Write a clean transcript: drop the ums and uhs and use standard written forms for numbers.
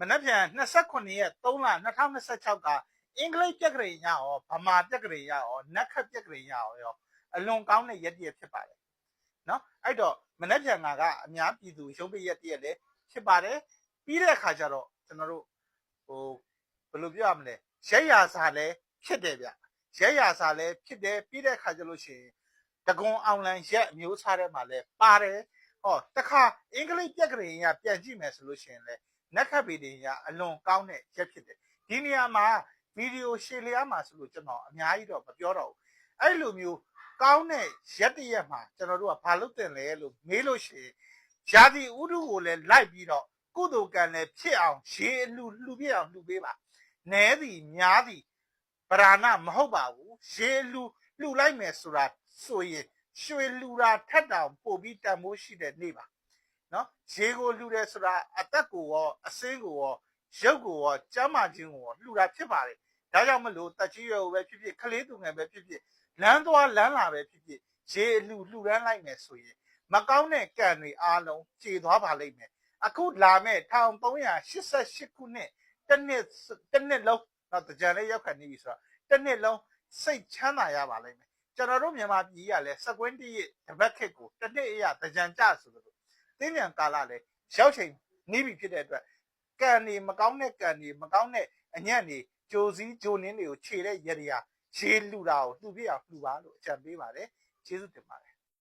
မနှက်ပြန်29ရက်3လ2026ကအင်္ဂလိပ်ပြက်ကလေးရရောဗမာပြက်ကလေးရရောနက်ခတ်ပြက်ကလေးရရောအလွန်ကောင်းတဲ့ရက်တည်းဖြစ်ပါတယ်နော်အဲ့တော့မနှက်ပြန်ကအများပြည်သူရုံးပိရက်တည်းလည်းဖြစ်ပါတယ်ပြီးတဲ့အခါကျတော့ကျွန်တော်တို့ဘယ်လိုပြောရမလဲရက်ရာစာလည်းဖြစ်တယ်ဗျရက်ရာစာလည်းဖြစ်တယ်ပြီးတဲ့အခါကျလို့ရှိရင်တကွန်အောင်လန်ရက်အမျိုးစားထဲမှာလည်းပါတယ်ဟောတခါအင်္ဂလိပ်ပြက်ကလေးရပြန်ကြည့်မယ်ဆိုလို့ရှိရင်လည်းနက်ခတ်ပေတွေကအလွန်ကောင်းတဲ့ရက်ဖြစ်တယ်ဒီနေရာမှာဗီဒီယိုရှယ်လျားမှာဆိုလို့ကျွန်တော်အများကြီးတော့မပြောတော့ဘူးအဲ့လိုမျိုးကောင်းတဲ့ရက်တရက်မှာကျွန်တော်တို့ကဘာလုပ်တင်လဲလို့မေးလို့ရှိရင်ယာတီဥဒုကိုလည်းလိုက်ပြီးတော့ကုသိုလ်ကံလည်းဖြစ်အောင်ရေလူပြည့်အောင်လှူပေးပါနဲသည်များသည်ဗราဏမဟုတ်ပါဘူးရေလှူလိုက်မယ်ဆိုတာဆိုရင်ရွှေလှူတာထက်တောင်ပို့ပြီးတန်ဖိုးရှိတဲ့နေ့ပါနော်ရေကိုလှူတယ်ဆိုတာအသက်ကိုရောအစင်းကိုရောရုပ်ကိုရောကျမ်းမာခြင်းကိုရောလှူတာဖြစ်ပါတယ်ဒါကြောင့်မလို့တက်ကြီးရွယ်ကိုပဲဖြစ်ဖြစ်ခလေးသူငယ်ပဲဖြစ်ဖြစ်လမ်းသွားလမ်းလာပဲဖြစ်ဖြစ်ရေလှူရမ်းလိုက်မယ်ဆိုရင်မကောင်းတဲ့ကံတွေအားလုံးကျေသွားပါလိမ့်မယ်အခုလာမဲ့1388ခုနှစ်တစ်နှစ်လုံးတော့ကြံလေးရောက်ခဏနေပြီဆိုတော့တစ်နှစ်လုံးစိတ်ချမ်းသာရပါလိမ့်မယ်ကျွန်တော်တို့မြန်မာပြည်ကလည်းစကွင်းတရတပတ်ခက်ကိုတစ်နှစ်အရာကြံကြဆိုလို့တင်းပြန်ကာလလည်းရောက်ချိန်နှီးပြီဖြစ်တဲ့အတွက်ကံတွေမကောင်းတဲ့ကံတွေမကောင်းတဲ့အညံ့တွေဂျိုစည်းဂျိုနင်းတွေကိုခြေတဲ့ရရရေလှူတာကိုလှူပြအောင်လှူပါလို့အကြံပေးပါတယ်ကျေးဇူးတင်ပါတယ်